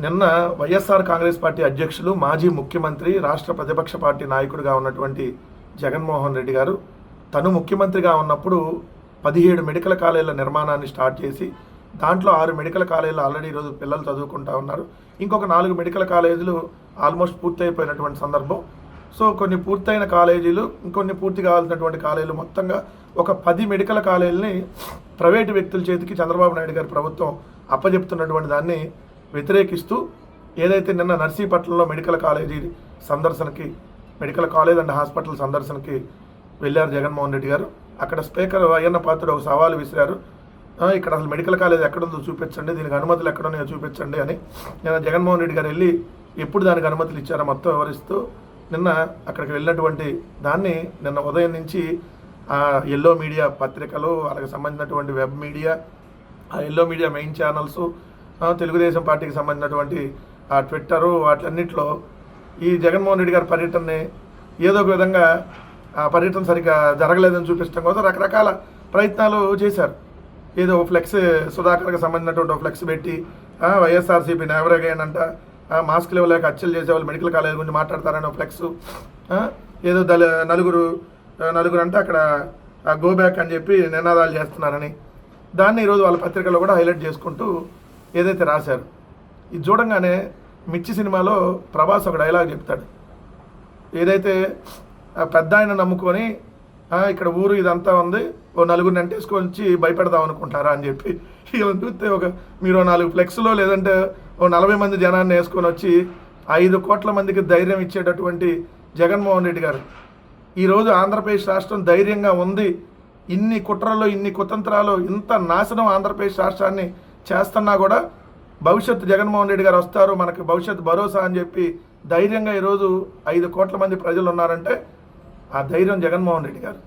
నిన్న వైఎస్ఆర్ కాంగ్రెస్ పార్టీ అధ్యక్షులు మాజీ ముఖ్యమంత్రి రాష్ట్ర ప్రతిపక్ష పార్టీ నాయకుడిగా ఉన్నటువంటి జగన్మోహన్ రెడ్డి గారు తను ముఖ్యమంత్రిగా ఉన్నప్పుడు 17 మెడికల్ కాలేజీల నిర్మాణాన్ని స్టార్ట్ చేసి దాంట్లో 6 మెడికల్ కాలేజీలు ఆల్రెడీ ఈరోజు పిల్లలు చదువుకుంటా ఉన్నారు. ఇంకొక 4 మెడికల్ కాలేజీలు ఆల్మోస్ట్ పూర్తయిపోయినటువంటి సందర్భం. సో కొన్ని పూర్తయిన కాలేజీలు, ఇంకొన్ని పూర్తి కావాల్సినటువంటి కాలేజీలు, మొత్తంగా ఒక 10 మెడికల్ కాలేజీలని ప్రైవేటు వ్యక్తుల చేతికి చంద్రబాబు నాయుడు గారి ప్రభుత్వం అప్పజెప్తున్నటువంటి దాన్ని వ్యతిరేకిస్తూ ఏదైతే నిన్న నర్సీపట్నంలో మెడికల్ కాలేజీ సందర్శనకి, మెడికల్ కాలేజ్ అండ్ హాస్పిటల్ సందర్శనకి వెళ్ళారు జగన్మోహన్ రెడ్డి గారు. అక్కడ స్పీకర్ అయ్యన్న పాత్రుడు ఒక సవాలు విసిరారు. ఇక్కడ అసలు మెడికల్ కాలేజ్ ఎక్కడుందో చూపించండి, దీనికి అనుమతులు ఎక్కడున్నాయో చూపించండి అని. నిన్న జగన్మోహన్ రెడ్డి గారు వెళ్ళి ఎప్పుడు దానికి అనుమతులు ఇచ్చారో మొత్తం వివరిస్తూ నిన్న అక్కడికి వెళ్ళినటువంటి దాన్ని నిన్న ఉదయం నుంచి ఎల్లో మీడియా పత్రికలు, వాళ్ళకి సంబంధించినటువంటి వెబ్ మీడియా, ఆ yellow media main channels, Telugu Desam పార్టీకి సంబంధించినటువంటి ఆ ట్విట్టరు, వాటిలన్నింటిలో ఈ జగన్మోహన్ రెడ్డి గారి పర్యటనని ఏదో ఒక విధంగా ఆ పర్యటన సరిగ్గా జరగలేదని చూపించడం కోసం రకరకాల ప్రయత్నాలు చేశారు. ఏదో ఫ్లెక్స్, సుధాకర్కి సంబంధించినటువంటి ఫ్లెక్స్ పెట్టి వైఎస్ఆర్సీపీ నెవర్ అగైన్ అంట, మాస్కులు ఇవ్వలేక హత్యలు చేసేవాళ్ళు మెడికల్ కాలేజ్ గురించి మాట్లాడతారని ఫ్లెక్స్, ఏదో నలుగురు అంటే అక్కడ గో బ్యాక్ అని చెప్పి నినాదాలు చేస్తున్నారని, దాన్ని ఈరోజు వాళ్ళ పత్రికలో కూడా హైలైట్ చేసుకుంటూ ఏదైతే రాశారు. ఇది చూడంగానే మిర్చి సినిమాలో ప్రభాస్ ఒక డైలాగ్ చెప్తాడు, ఏదైతే పెద్ద ఆయన నమ్ముకొని ఇక్కడ ఊరు ఇదంతా ఉంది, ఓ నలుగురిని అంటేసుకొని భయపెడదాం అనుకుంటారా అని చెప్పి, ఇలా చూస్తే మీరు 4 ఫ్లెక్స్లో లేదంటే ఓ 40 మంది జనాన్ని వేసుకొని వచ్చి 5 కోట్ల మందికి ధైర్యం ఇచ్చేటటువంటి జగన్మోహన్ రెడ్డి గారు ఈరోజు ఆంధ్రప్రదేశ్ రాష్ట్రం ధైర్యంగా ఉంది, ఇన్ని కుట్రలు, ఇన్ని కుతంత్రాలు, ఇంత నాశనం ఆంధ్రప్రదేశ్ రాష్ట్రాన్ని చేస్తున్నా కూడా భవిష్యత్తు జగన్మోహన్ రెడ్డి గారు వస్తారు, మనకి భవిష్యత్తు భరోసా అని చెప్పి ధైర్యంగా ఈరోజు 5 కోట్ల మంది ప్రజలు ఉన్నారంటే ఆ ధైర్యం జగన్మోహన్ రెడ్డి గారు.